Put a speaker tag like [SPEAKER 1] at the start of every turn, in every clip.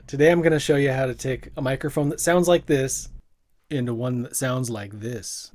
[SPEAKER 1] Today I'm going to show you how to take a microphone that sounds like this into one that sounds like this.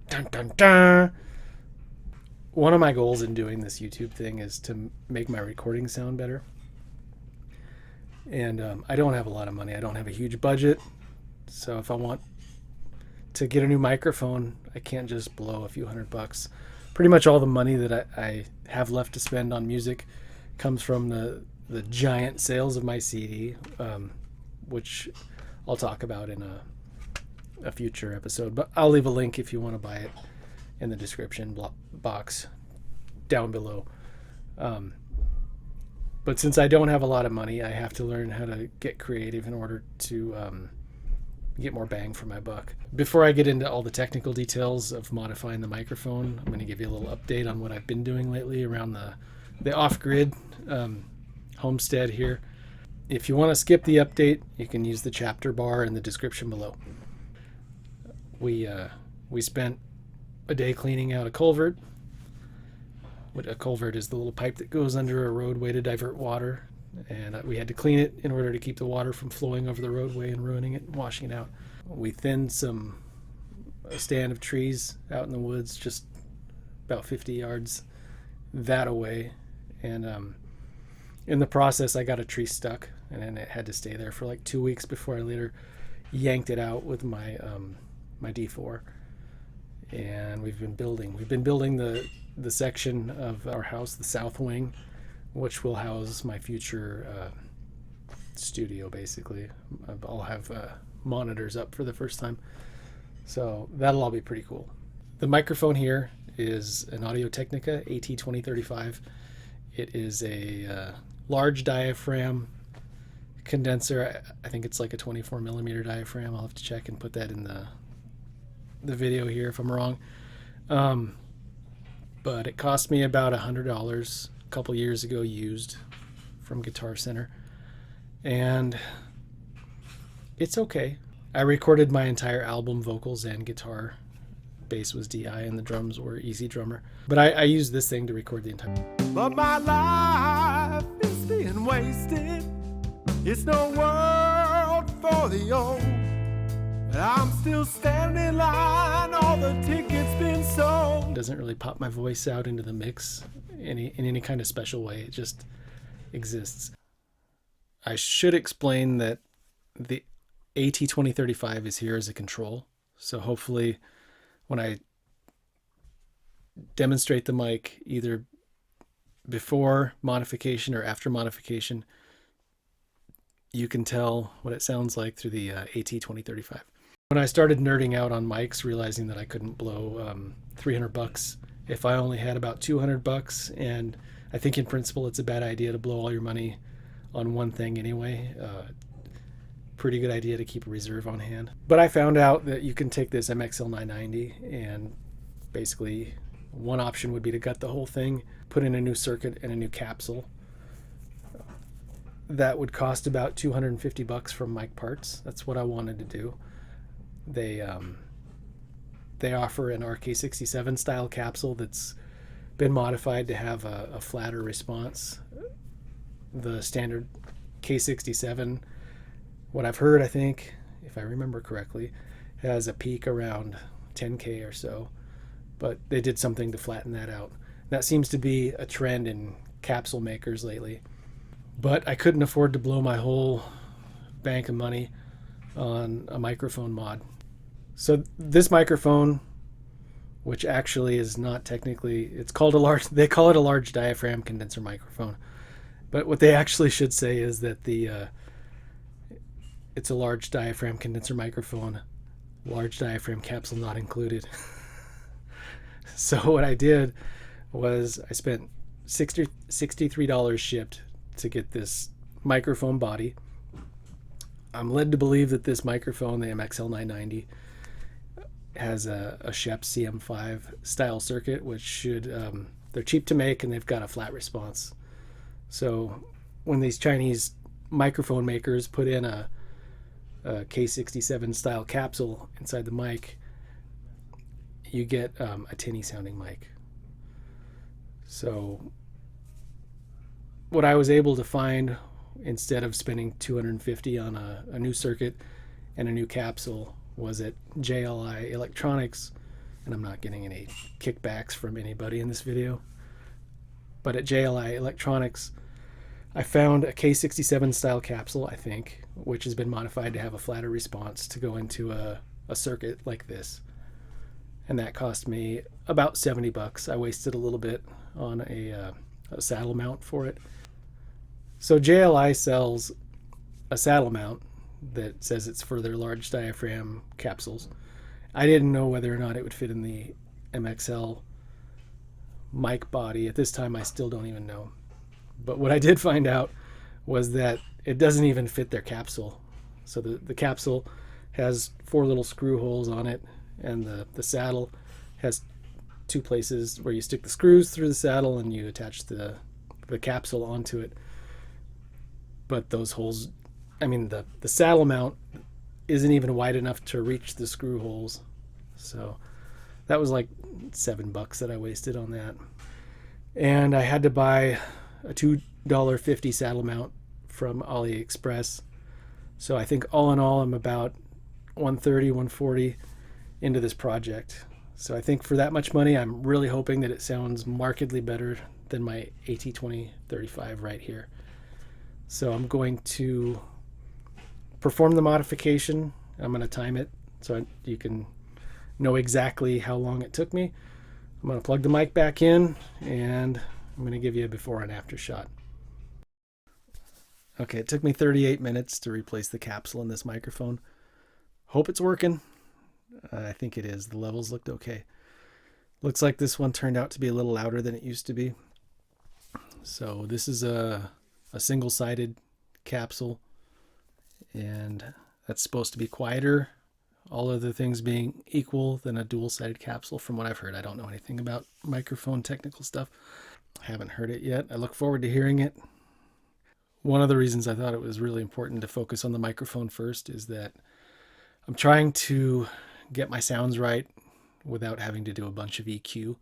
[SPEAKER 1] Dun, dun, dun. One of my goals in doing this YouTube thing is to make my recording sound better. And I don't have a lot of money. I don't have a huge budget. So if I want to get a new microphone, I can't just blow a few $100. Pretty much all the money that I have left to spend on music comes from the giant sales of my CD, which I'll talk about in a future episode. But I'll leave a link if you want to buy it in the description box down below. But since I don't have a lot of money, I have to learn how to get creative in order to get more bang for my buck. Before I get into all the technical details of modifying the microphone, I'm going to give you a little update on what I've been doing lately around the off-grid homestead here. If you want to skip the update, you can use the chapter bar in the description below. We spent a day cleaning out a culvert. What a culvert is, the little pipe that goes under a roadway to divert water, and we had to clean it in order to keep the water from flowing over the roadway and ruining it and washing it out. We thinned a stand of trees out in the woods, just about 50 yards that away, and in the process I got a tree stuck, and then it had to stay there for like 2 weeks before I later yanked it out with my my D4. And we've been building the section of our house, the south wing, which will house my future studio. Basically, I'll have monitors up for the first time, so that'll all be pretty cool. The microphone here is an Audio-Technica AT2035. It is a large diaphragm condenser. I think it's like a 24 millimeter diaphragm. I'll have to check and put that in the video here if I'm wrong. But it cost me about $100 a couple years ago, used from Guitar Center, and it's okay. I recorded my entire album, vocals and guitar. Bass was DI and the drums were Easy Drummer. But I used this thing to record the entire.
[SPEAKER 2] But my life is being wasted. It's no world for the old. But I'm still standing in line, all the tickets been sold.
[SPEAKER 1] It doesn't really pop my voice out into the mix in any kind of special way. It just exists. I should explain that the AT2035 is here as a control. So hopefully when I demonstrate the mic, either before modification or after modification, you can tell what it sounds like through the AT2035. When I started nerding out on mics, realizing that I couldn't blow $300 if I only had about $200, and I think in principle it's a bad idea to blow all your money on one thing anyway. Pretty good idea to keep a reserve on hand. But I found out that you can take this MXL 990, and basically one option would be to gut the whole thing, put in a new circuit and a new capsule. That would cost about $250 from Mic Parts. That's what I wanted to do. They offer an RK67 style capsule that's been modified to have a flatter response. The standard K67, what I've heard, I think, if I remember correctly, has a peak around 10K or so, but they did something to flatten that out. That seems to be a trend in capsule makers lately. But I couldn't afford to blow my whole bank of money on a microphone mod. So this microphone, which actually is not technically, it's called they call it a large diaphragm condenser microphone. But what they actually should say is that it's a large diaphragm condenser microphone, large diaphragm capsule not included. So what I did was I spent $63 shipped to get this microphone body. I'm led to believe that this microphone, the MXL 990, has a Schoeps CM5 style circuit, which should, they're cheap to make and they've got a flat response. So when these Chinese microphone makers put in a K67 style capsule inside the mic, you get a tinny sounding mic. So what I was able to find instead of spending $250 on a new circuit and a new capsule, was at JLI Electronics, and I'm not getting any kickbacks from anybody in this video, but at JLI Electronics I found a K67 style capsule, I think, which has been modified to have a flatter response to go into a circuit like this. And that cost me about $70. I wasted a little bit on a saddle mount for it. So JLI sells a saddle mount that says it's for their large diaphragm capsules. I didn't know whether or not it would fit in the MXL mic body. At this time, I still don't even know. But what I did find out was that it doesn't even fit their capsule. So the capsule has 4 little screw holes on it, and the saddle has 2 places where you stick the screws through the saddle and you attach the capsule onto it. But those holes, I mean, the saddle mount isn't even wide enough to reach the screw holes. So that was like $7 that I wasted on that. And I had to buy a $2.50 saddle mount from AliExpress. So I think all in all, I'm about $130, $140 into this project. So I think for that much money, I'm really hoping that it sounds markedly better than my AT2035 right here. So I'm going to perform the modification. I'm going to time it so you can know exactly how long it took me. I'm going to plug the mic back in, and I'm going to give you a before and after shot. Okay, it took me 38 minutes to replace the capsule in this microphone. Hope it's working. I think it is. The levels looked okay. Looks like this one turned out to be a little louder than it used to be. So this is a single-sided capsule, and that's supposed to be quieter, all other things being equal, than a dual-sided capsule from what I've heard. I don't know anything about microphone technical stuff. I haven't heard it yet. I look forward to hearing it. One of the reasons I thought it was really important to focus on the microphone first is that I'm trying to get my sounds right without having to do a bunch of EQ.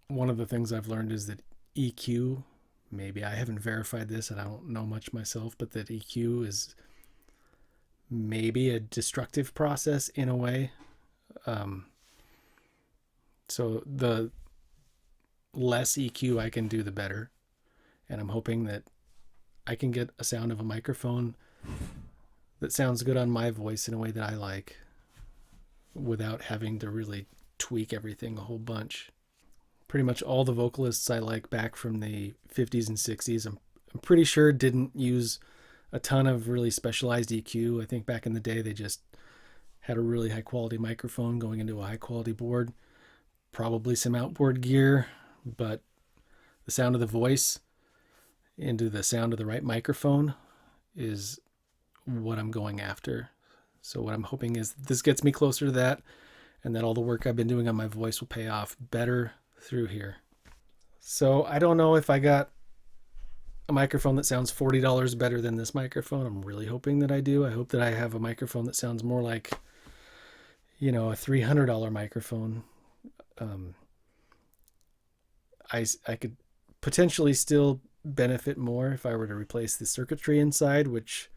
[SPEAKER 1] One of the things I've learned is that EQ, maybe I haven't verified this and I don't know much myself, but that EQ is maybe a destructive process in a way. So the less EQ I can do, the better. And I'm hoping that I can get a sound of a microphone that sounds good on my voice in a way that I like, without having to really tweak everything a whole bunch. Pretty much all the vocalists I like back from the 50s and 60s, I'm pretty sure didn't use a ton of really specialized EQ. I think back in the day they just had a really high quality microphone going into a high quality board, probably some outboard gear, but the sound of the voice into the sound of the right microphone is what I'm going after. So what I'm hoping is this gets me closer to that, and that all the work I've been doing on my voice will pay off better through here. So I don't know if I got a microphone that sounds $40 better than this microphone. I'm really hoping that I do. I hope that I have a microphone that sounds more like, a $300 microphone. I could potentially still benefit more if I were to replace the circuitry inside, which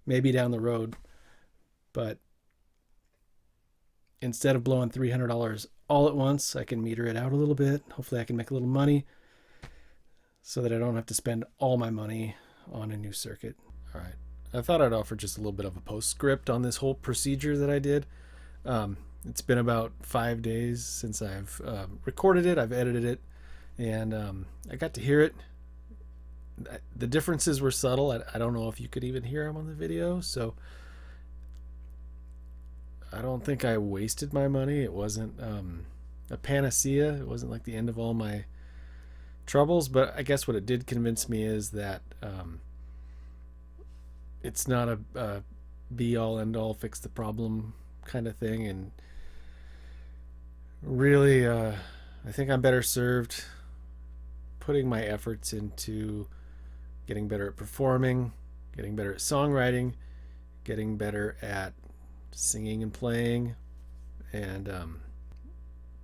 [SPEAKER 1] may be down the road. But instead of blowing $300 all at once, I can meter it out a little bit. Hopefully I can make a little money so that I don't have to spend all my money on a new circuit. All right. I thought I'd offer just a little bit of a postscript on this whole procedure that I did. It's been about 5 days since I've recorded it. I've edited it, and I got to hear it. The differences were subtle. I don't know if you could even hear them on the video, so I don't think I wasted my money. It wasn't a panacea. It wasn't like the end of all my troubles, but I guess what it did convince me is that it's not a be-all end-all fix the problem kind of thing, and really I think I'm better served putting my efforts into getting better at performing, getting better at songwriting, getting better at singing and playing, and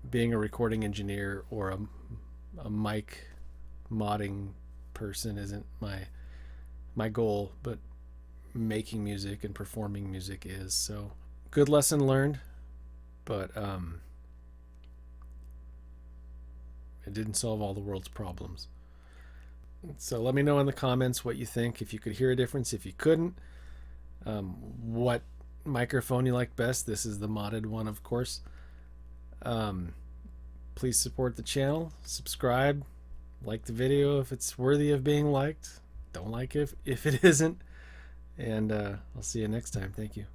[SPEAKER 1] being a recording engineer or a mic modding person isn't my my goal, but making music and performing music is. So good lesson learned, but it didn't solve all the world's problems. So let me know in the comments what you think, if you could hear a difference, if you couldn't, what microphone you like best. This is the modded one, of course. Please support the channel, subscribe, like the video if it's worthy of being liked. Don't like it if it isn't. And I'll see you next time. Thank you.